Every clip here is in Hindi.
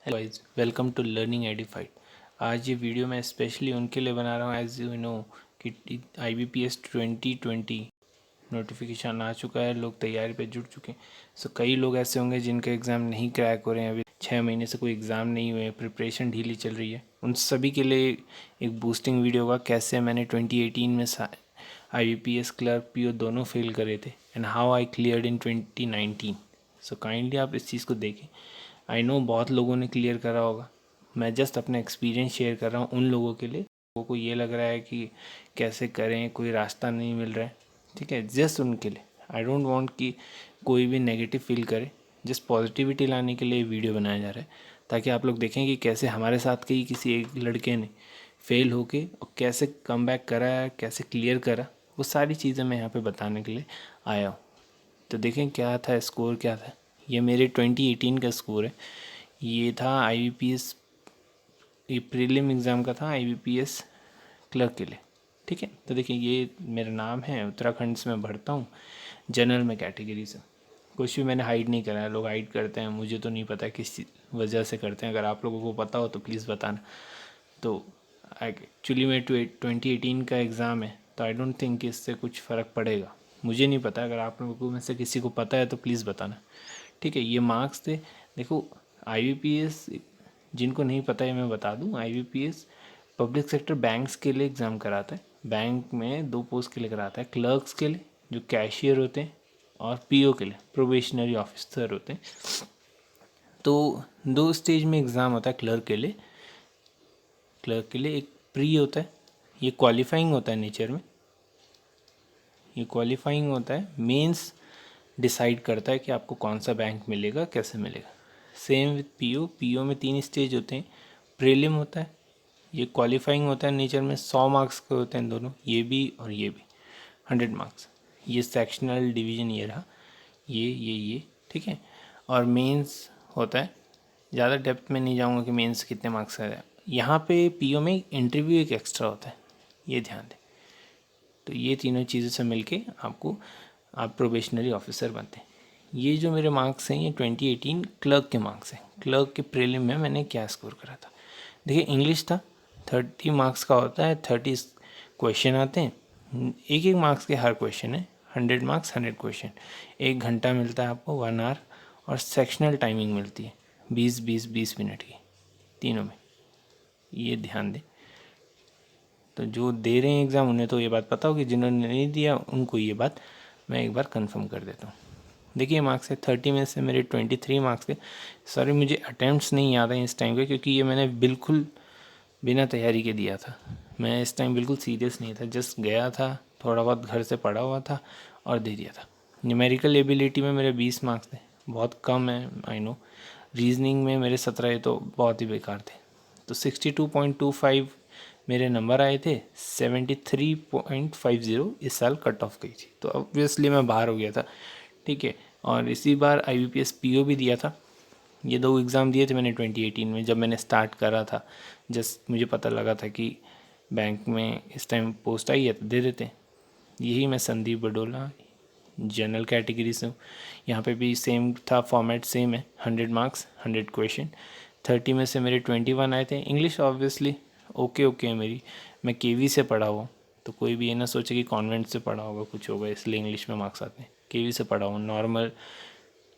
Hello guys, welcome to learning edified. आज ये वीडियो मैं स्पेशली उनके लिए बना रहा हूँ एज यू नो कि IBPS 2020 नोटिफिकेशन आ चुका है, लोग तैयारी पे जुट चुके हैं। सो कई लोग ऐसे होंगे जिनके एग्ज़ाम नहीं क्रैक हो रहे हैं, अभी 6 महीने से कोई एग्ज़ाम नहीं हुए, प्रिपरेशन ढीली चल रही है। उन सभी के लिए एक बूस्टिंग वीडियो होगा, कैसे मैंने 2018 में IBPS क्लर्क PO दोनों फेल करे थे and how I cleared in 2019। So kindly आप इस चीज़ को देखें। आई नो बहुत लोगों ने क्लियर करा होगा, मैं जस्ट अपना एक्सपीरियंस शेयर कर रहा हूँ उन लोगों के लिए लोगों को ये लग रहा है कि कैसे करें, कोई रास्ता नहीं मिल रहा है। ठीक है, जस्ट उनके लिए। आई डोंट वांट कि कोई भी नेगेटिव फील करे, जस्ट पॉजिटिविटी लाने के लिए वीडियो बनाया जा रहा है, ताकि आप लोग देखें कि कैसे हमारे साथ के ही किसी एक लड़के ने फेल होके और कैसे कम बैक करा, कैसे क्लियर करा, वो सारी चीज़ें मैं यहाँ पे बताने के लिए आया हूँ। तो देखें क्या था स्कोर, क्या था। ये मेरे 2018 का स्कोर है। ये था IBPS, ये प्रीलिम एग्ज़ाम का था IBPS क्लर्क के लिए। ठीक है, तो देखिए ये मेरा नाम है, उत्तराखंड से मैं भरता हूँ, जनरल में कैटेगरी से। कुछ भी मैंने हाइड नहीं करा है, लोग हाइड करते हैं, मुझे तो नहीं पता किस वजह से करते हैं। अगर आप लोगों को पता हो तो प्लीज़ बताना। तो एक्चुअली में 2018 का एग्ज़ाम है, तो आई डोंट थिंक कि इससे कुछ फ़र्क पड़ेगा। मुझे नहीं पता, अगर आप लोगों में से किसी को पता है तो प्लीज़ बताना। ठीक है, ये मार्क्स थे। देखो, IBPS जिनको नहीं पता है मैं बता दूं, IBPS पब्लिक सेक्टर बैंक्स के लिए एग्ज़ाम कराता है। बैंक में 2 पोस्ट के लिए कराता है, क्लर्क्स के लिए जो कैशियर होते हैं, और PO के लिए प्रोबेशनरी ऑफिसर होते हैं। तो 2 स्टेज में एग्ज़ाम होता है क्लर्क के लिए। एक प्री होता है, ये क्वालिफाइंग होता है नेचर में। ये क्वालिफाइंग होता है, मेंस डिसाइड करता है कि आपको कौन सा बैंक मिलेगा, कैसे मिलेगा। सेम विथ PO में 3 स्टेज होते हैं। प्रीलिम होता है, ये क्वालिफाइंग होता है नेचर में, 100 मार्क्स के होते हैं दोनों, ये भी और ये भी 100 मार्क्स। ये सेक्शनल डिवीज़न ये रहा, ये ठीक है। और मेंस होता है, ज़्यादा डेप्थ में नहीं जाऊँगा कि मेंस कितने मार्क्स का है। यहाँ पे PO में इंटरव्यू एक एक्स्ट्रा होता है, ये ध्यान दें। तो ये तीनों चीज़ों से मिलके आपको आप प्रोबेशनरी ऑफिसर बनते हैं। ये जो मेरे मार्क्स हैं, ये 2018 क्लर्क के मार्क्स हैं। क्लर्क के प्रीलिम में मैंने क्या स्कोर करा था, देखिए इंग्लिश था, 30 मार्क्स का होता है, 30 क्वेश्चन आते हैं, एक एक मार्क्स के हर क्वेश्चन है, 100 मार्क्स 100 क्वेश्चन। 1 घंटा मिलता है आपको, 1 आवर, और सेक्शनल टाइमिंग मिलती है 20 मिनट की, तीनों में। ये ध्यान दें। तो जो दे रहे हैं एग्ज़ाम उन्हें तो ये बात पता होगी, जिन्होंने नहीं दिया उनको ये बात मैं एक बार कंफर्म कर देता हूँ। देखिए मार्क्स है 30 में से मेरे 23 मार्क्स थे। सॉरी, मुझे अटैम्प्ट्स नहीं याद है इस टाइम के, क्योंकि ये मैंने बिल्कुल बिना तैयारी के दिया था। मैं इस टाइम बिल्कुल सीरियस नहीं था, जस्ट गया था, थोड़ा बहुत घर से पढ़ा हुआ था और दे दिया था। न्यूमेरिकल एबिलिटी में मेरे 20 मार्क्स थे, बहुत कम है आई नो। रीजनिंग में मेरे 17, ये तो बहुत ही बेकार थे। तो 62.25 मेरे नंबर आए थे, 73.50 इस साल कट ऑफ गई थी, तो ऑब्वियसली मैं बाहर हो गया था। ठीक है, और इसी बार IBPS PO भी दिया था। ये 2 एग्ज़ाम दिए थे मैंने 2018 में, जब मैंने स्टार्ट करा था। जस्ट मुझे पता लगा था कि बैंक में इस टाइम पोस्ट आई है तो दे देते हैं। यही मैं संदीप बडोला, जनरल कैटेगरी से हूँ। यहाँ पे भी सेम था, फॉर्मेट सेम है, 100 मार्क्स 100 क्वेश्चन। 30 में से मेरे 21 आए थे। इंग्लिश ऑब्वियसली ओके है मेरी, मैं KV से पढ़ा हुआ, तो कोई भी ये ना सोचे कि कॉन्वेंट से पढ़ा होगा कुछ होगा इसलिए इंग्लिश में मार्क्स आते हैं। KV से पढ़ा हूँ, नॉर्मल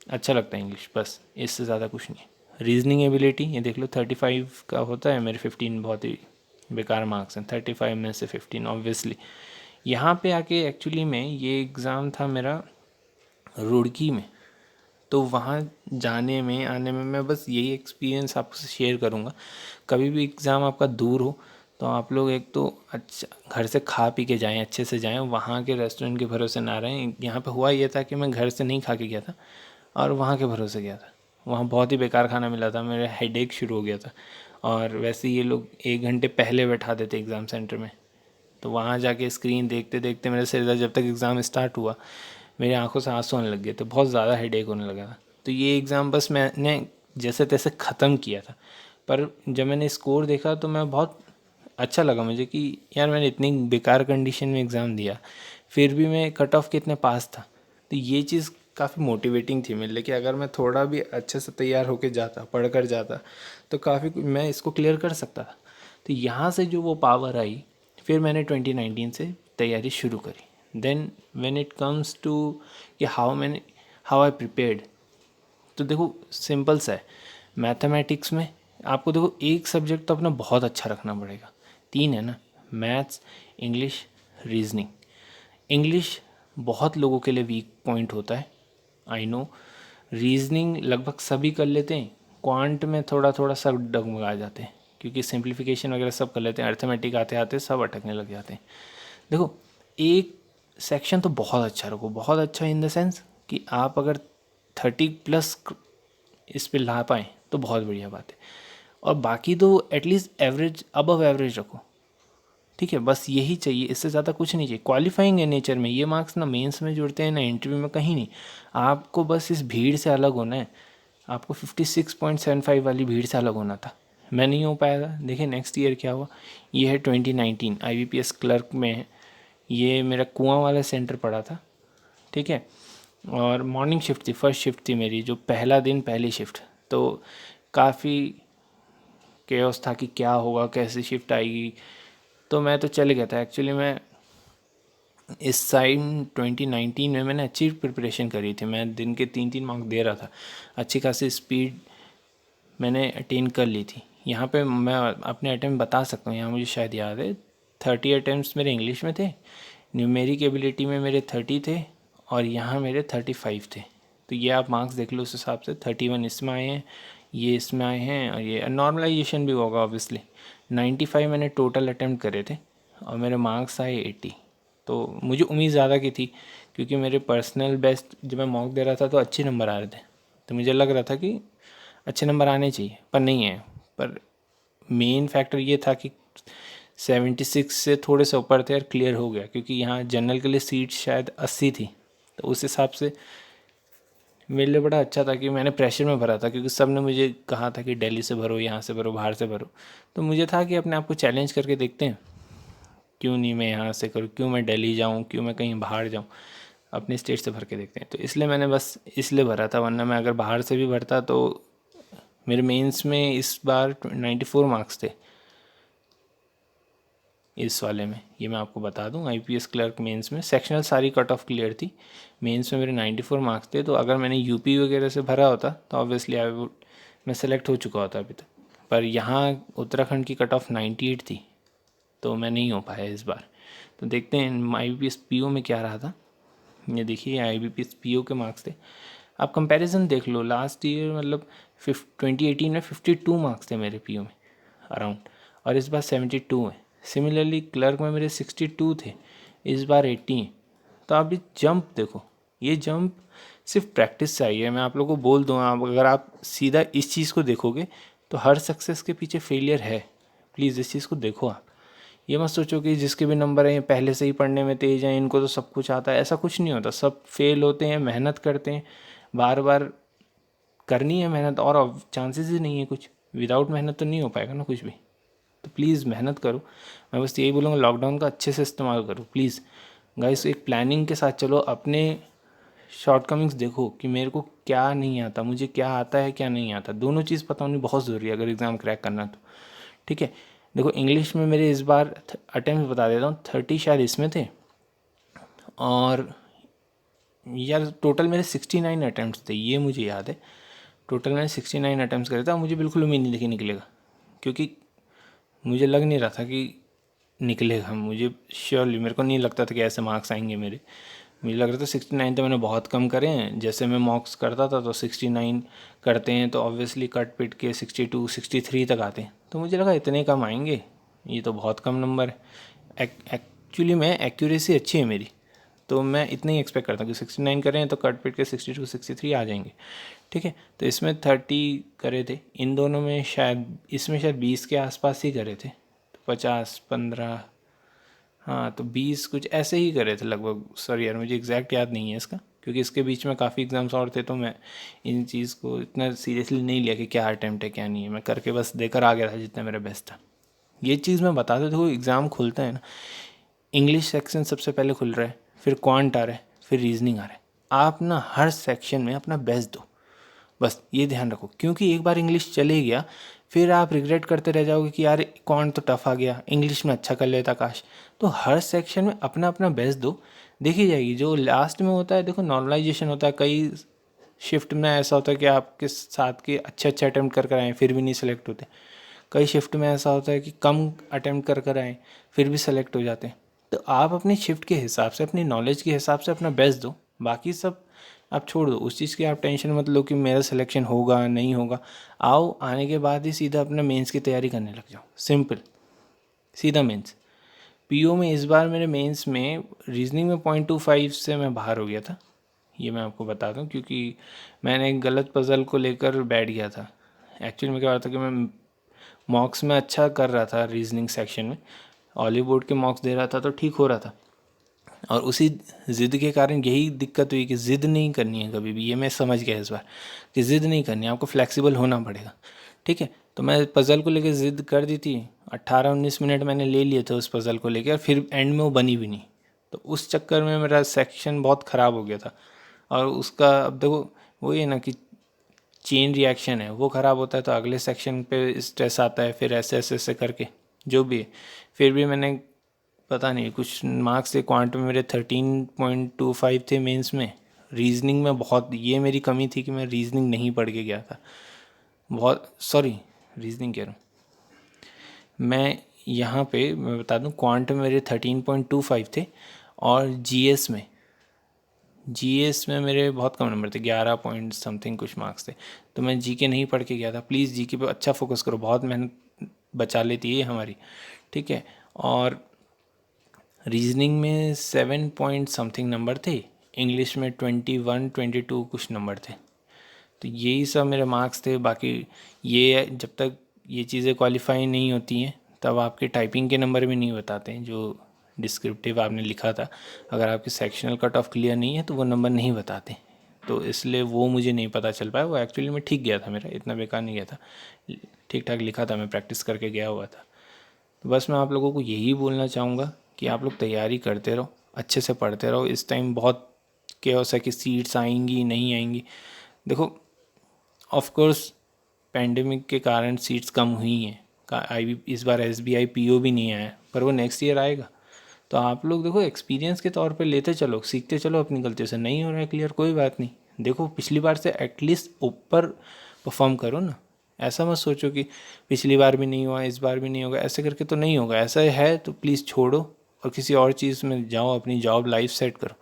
अच्छा लगता है इंग्लिश, बस इससे ज़्यादा कुछ नहीं है। रीजनिंग एबिलिटी ये देख लो, 35 का होता है, मेरे 15 बहुत ही बेकार मार्क्स हैं। 35 में से 15 ऑब्वियसली। यहाँ पे आके एक्चुअली में ये एग्ज़ाम था मेरा रुड़की में, तो वहाँ जाने में आने में मैं बस यही एक्सपीरियंस आपसे शेयर करूँगा। कभी भी एग्ज़ाम आपका दूर हो तो आप लोग एक तो अच्छा घर से खा पी के जाएं, अच्छे से जाएं, वहाँ के रेस्टोरेंट के भरोसे ना रहें। यहाँ पे हुआ ये था कि मैं घर से नहीं खा के गया था और वहाँ के भरोसे गया था, वहाँ बहुत ही बेकार खाना मिला था, मेरा हेडेक शुरू हो गया था। और वैसे ये लोग 1 घंटे पहले बैठा देते एग्ज़ाम सेंटर में, तो वहाँ जाके स्क्रीन देखते देखते मेरे सिर दर्द, जब तक एग्ज़ाम स्टार्ट हुआ मेरी आंखों से आंसू आने लग गए थे, बहुत ज़्यादा हेडेक होने लगा था। तो ये एग्ज़ाम बस मैंने जैसे तैसे ख़त्म किया था। पर जब मैंने स्कोर देखा तो मैं बहुत अच्छा लगा मुझे कि यार मैंने इतनी बेकार कंडीशन में एग्ज़ाम दिया, फिर भी मैं कट ऑफ के इतने पास था। तो ये चीज़ काफ़ी मोटिवेटिंग थी मेरे लिए कि अगर मैं थोड़ा भी अच्छे से तैयार होके जाता, पढ़ कर जाता, तो काफ़ी मैं इसको क्लियर कर सकता था। तो यहाँ से जो वो पावर आई, फिर मैंने 2019 से तैयारी शुरू करी। Then when it comes to कि हाउ आई प्रिपेयर्ड, तो देखो सिंपल सा है। मैथमेटिक्स में आपको देखो एक सब्जेक्ट तो अपना बहुत अच्छा रखना पड़ेगा, 3 है ना, मैथ्स, इंग्लिश, रीजनिंग। इंग्लिश बहुत लोगों के लिए वीक पॉइंट होता है, आई नो। रीजनिंग लगभग सभी कर लेते हैं, क्वांट में थोड़ा थोड़ा सब डगमगा जाते हैं, क्योंकि सिंप्लीफिकेशन वगैरह सब कर लेते हैं, अर्थमेटिक आते आते सब अटकने लग जाते हैं। देखो एक सेक्शन तो बहुत अच्छा रखो, बहुत अच्छा इन द सेंस कि आप अगर 30+ इस पे ला पाएँ तो बहुत बढ़िया बात है, और बाकी तो एटलीस्ट एवरेज, अबव एवरेज रखो, ठीक है। बस यही चाहिए, इससे ज़्यादा कुछ नहीं चाहिए। क्वालिफाइंग है नेचर में, ये मार्क्स ना मेंस में जुड़ते हैं ना इंटरव्यू में, कहीं नहीं। आपको बस इस भीड़ से अलग होना है। आपको 56.75 वाली भीड़ से अलग होना था, मैं नहीं हो पाया था। देखिए नेक्स्ट ईयर क्या हुआ। ये है 2019 IBPS क्लर्क में है, ये मेरा कुआं वाला सेंटर पड़ा था, ठीक है। और मॉर्निंग शिफ्ट थी, फर्स्ट शिफ्ट थी मेरी, जो पहला दिन पहली शिफ्ट। तो काफ़ी केओस था कि क्या होगा, कैसी शिफ्ट आएगी। तो मैं तो चले गया था एक्चुअली। मैं इस टाइम 2019 में मैंने अच्छी प्रिपरेशन करी थी, मैं दिन के 3-3 मार्क्स दे रहा था, अच्छी खासी स्पीड मैंने अटेन कर ली थी। यहाँ पे मैं अपने अटैम्प्ट बता सकता हूँ, यहाँ मुझे शायद याद है 30 अटैम्प्ट्स मेरे इंग्लिश में थे, न्यूमेरिक एबिलिटी में मेरे 30 थे, और यहाँ मेरे 35 थे। तो ये आप मार्क्स देख लो उस हिसाब से, 31 इसमें आए हैं, ये इसमें आए हैं, और ये नॉर्मलाइजेशन भी होगा ऑब्वियसली। 95 मैंने टोटल अटैम्प्ट करे थे और मेरे मार्क्स आए 80। तो मुझे उम्मीद ज़्यादा की थी, क्योंकि मेरे पर्सनल बेस्ट जब मैं मॉक दे रहा था तो अच्छे नंबर आ रहे थे, तो मुझे लग रहा था कि अच्छे नंबर आने चाहिए, पर नहीं है। पर मेन फैक्टर ये था कि 76 से थोड़े से ऊपर थे और क्लियर हो गया, क्योंकि यहाँ जनरल के लिए सीट शायद 80 थी। तो उस हिसाब से मेरे लिए बड़ा अच्छा था कि मैंने प्रेशर में भरा था, क्योंकि सब ने मुझे कहा था कि दिल्ली से भरो, यहाँ से भरो, बाहर से भरो। तो मुझे था कि अपने आप को चैलेंज करके देखते हैं, क्यों नहीं मैं यहाँ से करूँ, क्यों मैं दिल्ली जाऊँ, क्यों मैं कहीं बाहर जाऊँ, अपने स्टेट से भर के देखते हैं। तो इसलिए मैंने बस इसलिए भरा था, वरना मैं अगर बाहर से भी भरता तो मेरे मेंस में इस बार 94 मार्क्स थे इस वाले में, ये मैं आपको बता दूं। IPS क्लर्क मेंस में सेक्शनल सारी कट ऑफ क्लियर थी, मेंस में मेरे 94 मार्क्स थे। तो अगर मैंने यूपी वगैरह से भरा होता तो ऑब्वियसली मैं सेलेक्ट हो चुका होता अभी तक। पर यहाँ उत्तराखंड की कट ऑफ 98 थी, तो मैं नहीं हो पाया इस बार। तो देखते हैं IBPS PO में क्या रहा था। ये देखिए IBPS PO के मार्क्स थे, आप कंपैरिजन देख लो। लास्ट ईयर मतलब 2018 में 52 मार्क्स थे मेरे PO में अराउंड, और इस बार 72 है। सिमिलरली क्लर्क में मेरे 62 थे, इस बार 80 हैं। तो आप ये जंप देखो, ये जंप सिर्फ प्रैक्टिस से आई है। मैं आप लोगों को बोल दूँ, आप अगर आप सीधा इस चीज़ को देखोगे तो हर सक्सेस के पीछे फेलियर है। प्लीज़ इस चीज़ को देखो आप, ये मत सोचो कि जिसके भी नंबर हैं पहले से ही पढ़ने में तेज हैं, इनको तो सब कुछ आता है। ऐसा कुछ नहीं होता, सब फेल होते हैं, मेहनत करते हैं, बार बार करनी है मेहनत, और चांसेस ही नहीं है कुछ। विदाउट मेहनत तो नहीं हो पाएगा ना कुछ भी। तो प्लीज़ मेहनत करो, मैं बस यही बोलूँगा, लॉकडाउन का अच्छे से इस्तेमाल करो प्लीज़ गाइस। एक प्लानिंग के साथ चलो, अपने शॉर्टकमिंग्स देखो कि मेरे को क्या नहीं आता, मुझे क्या आता है क्या नहीं आता, दोनों चीज़ पता होनी बहुत ज़रूरी है अगर एग्ज़ाम क्रैक करना तो, ठीक है। देखो इंग्लिश में मेरे इस बार अटैम्प्ट बता देता हूँ, 30 शायद इसमें थे, और यार टोटल मेरे 69 अटैम्प्ट थे, ये मुझे याद है। टोटल मैंने 69 अटैम्प्ट करे थे, और मुझे बिल्कुल उम्मीद नहीं थी निकलेगा, क्योंकि मुझे लग नहीं रहा था कि निकलेगा। मुझे श्योरली मेरे को नहीं लगता था कि ऐसे मार्क्स आएंगे मेरे। मुझे लग रहा था 69 तो मैंने बहुत कम करे हैं। जैसे मैं मॉक्स करता था तो 69 करते हैं तो ऑब्वियसली कट पिट के 62 63 तक आते हैं। तो मुझे लगा इतने कम आएंगे, ये तो बहुत कम नंबर है। एक्चुअली मैं एक्यूरेसी अच्छी है मेरी, तो मैं इतना ही एक्सपेक्ट करता हूँ कि 69 करें तो कट पिट के 62 63 आ जाएंगे, ठीक है। तो इसमें 30 करे थे, इन दोनों में शायद, इसमें शायद 20 के आसपास ही करे थे, तो 50 15, हाँ तो 20 कुछ ऐसे ही करे थे लगभग। सॉरी यार मुझे एग्जैक्ट याद नहीं है इसका, क्योंकि इसके बीच में काफ़ी एग्ज़ाम्स और थे, तो मैं इन चीज़ को इतना सीरियसली नहीं लिया कि क्या अटैम्प्ट है क्या नहीं है। मैं करके बस देकर आ गया था जितना मेरा बेस्ट था। ये चीज़ मैं बता देता हूँ, एग्ज़ाम खुलता है ना, इंग्लिश सेक्शन सबसे पहले खुल रहा है, फिर क्वांट आ रहा है, फिर रीजनिंग आ रहा है। आप ना हर सेक्शन में अपना बेस्ट दो, बस ये ध्यान रखो, क्योंकि एक बार इंग्लिश चले गया फिर आप रिग्रेट करते रह जाओगे कि यार कौन तो टफ आ गया, इंग्लिश में अच्छा कर लेता काश। तो हर सेक्शन में अपना अपना बेस्ट दो, देखी जाएगी। जो लास्ट में होता है देखो नॉर्मलाइजेशन होता है, कई शिफ्ट में ऐसा होता है कि आपके साथ के अच्छे अच्छे अटैम्प्ट कर आए फिर भी नहीं सेलेक्ट होते, कई शिफ्ट में ऐसा होता है कि कम अटैम्प्ट कर आए फिर भी सेलेक्ट हो जाते हैं। तो आप अपनी शिफ्ट के हिसाब से, अपनी नॉलेज के हिसाब से अपना बेस्ट दो, बाकी सब आप छोड़ दो। उस चीज़ की आप टेंशन मत लो कि मेरा सिलेक्शन होगा नहीं होगा। आओ आने के बाद ही सीधा अपना मेंस की तैयारी करने लग जाओ, सिंपल सीधा मेंस। पीओ में इस बार मेरे मेंस में रीजनिंग में 0.25 से मैं बाहर हो गया था, ये मैं आपको बता दूं, क्योंकि मैंने एक गलत पज़ल को लेकर बैठ गया था। एक्चुअली में क्या होता था कि मैं मॉक्स में अच्छा कर रहा था, रीजनिंग सेक्शन में ऑली बोर्ड के मॉक्स दे रहा था तो ठीक हो रहा था, और उसी ज़िद के कारण यही दिक्कत हुई कि ज़िद नहीं करनी है कभी भी। ये मैं समझ गया इस बार कि ज़िद नहीं करनी है, आपको फ्लेक्सिबल होना पड़ेगा, ठीक है। तो मैं पज़ल को लेकर ज़िद कर दी थी, 18-19 मिनट मैंने ले लिए थे उस पज़ल को लेकर, फिर एंड में वो बनी भी नहीं। तो उस चक्कर में मेरा सेक्शन बहुत ख़राब हो गया था। और उसका अब देखो वही है ना कि चेन रिएक्शन है, वो ख़राब होता है तो अगले सेक्शन पे स्ट्रेस आता है, फिर ऐसे ऐसे ऐसे करके जो भी है। फिर भी मैंने पता नहीं कुछ मार्क्स थे क्वांट में मेरे 13.25 थे मेंस में। रीजनिंग में बहुत ये मेरी कमी थी कि मैं रीजनिंग नहीं पढ़ के गया था, बहुत सॉरी रीजनिंग कह रहा हूँ मैं। यहाँ पे मैं बता दूँ क्वांट में मेरे 13.25 थे, और जीएस में मेरे बहुत कम नंबर थे, 11 पॉइंट समथिंग कुछ मार्क्स थे। तो मैं जीके नहीं पढ़ के गया था। प्लीज़ जीके पे अच्छा फोकस करो, बहुत मेहनत बचा लेती है हमारी, ठीक है। और रीजनिंग में 7 पॉइंट समथिंग नंबर थे, इंग्लिश में 21-22 कुछ नंबर थे। तो यही सब मेरे मार्क्स थे। बाकी ये जब तक ये चीज़ें क्वालिफाई नहीं होती हैं तब आपके टाइपिंग के नंबर भी नहीं बताते हैं, जो डिस्क्रिप्टिव आपने लिखा था। अगर आपके सेक्शनल कट ऑफ क्लियर नहीं है तो वो नंबर नहीं बताते। तो इसलिए वो मुझे नहीं पता चल पाया। वो एक्चुअली में ठीक गया था मेरा, इतना बेकार नहीं गया था, ठीक ठाक लिखा था, मैं प्रैक्टिस करके गया हुआ था। तो बस मैं आप लोगों को यही बोलना चाहूँगा कि आप लोग तैयारी करते रहो, अच्छे से पढ़ते रहो। इस टाइम बहुत केओस है कि सीट्स आएंगी नहीं आएंगी। देखो ऑफ कोर्स पैंडेमिक के कारण सीट्स कम हुई हैं, इस बार एसबीआई पीओ भी नहीं आया, पर वो नेक्स्ट ईयर आएगा। तो आप लोग देखो एक्सपीरियंस के तौर पे लेते चलो, सीखते चलो अपनी गलतियों से। नहीं हो रहा है क्लियर, कोई बात नहीं, देखो पिछली बार से एटलीस्ट ऊपर परफॉर्म करो ना। ऐसा मत सोचो कि पिछली बार भी नहीं हुआ इस बार भी नहीं होगा, ऐसे करके तो नहीं होगा। ऐसा है तो प्लीज़ छोड़ो और किसी और चीज़ में जाओ, अपनी जॉब लाइफ सेट करो।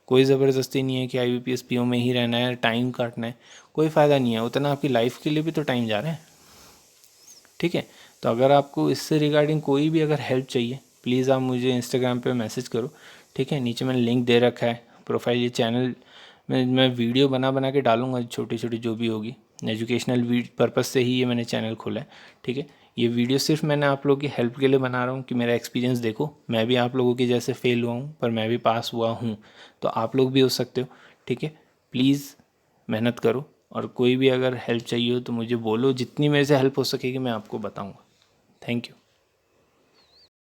कोई ज़बरदस्ती नहीं है कि IBPS PO में ही रहना है, टाइम काटना है, कोई फ़ायदा नहीं है। उतना आपकी लाइफ के लिए भी तो टाइम जा रहा है, ठीक है। तो अगर आपको इससे रिगार्डिंग कोई भी अगर हेल्प चाहिए प्लीज़ आप मुझे इंस्टाग्राम पे मैसेज करो, ठीक है। नीचे मैंने लिंक दे रखा है प्रोफाइल, ये चैनल में मैं वीडियो बना बना के डालूंगा छोटी छोटी जो भी होगी, एजुकेशनल पर्पज़ से ही ये मैंने चैनल खोला है, ठीक है। ये वीडियो सिर्फ मैंने आप लोगों की हेल्प के लिए बना रहा हूँ कि मेरा एक्सपीरियंस देखो, मैं भी आप लोगों के जैसे फेल हुआ हूँ पर मैं भी पास हुआ हूँ, तो आप लोग भी हो सकते हो, ठीक है। प्लीज़ मेहनत करो, और कोई भी अगर हेल्प चाहिए हो तो मुझे बोलो, जितनी मेरे से हेल्प हो सकेगी मैं आपको बताऊँगा। Thank you.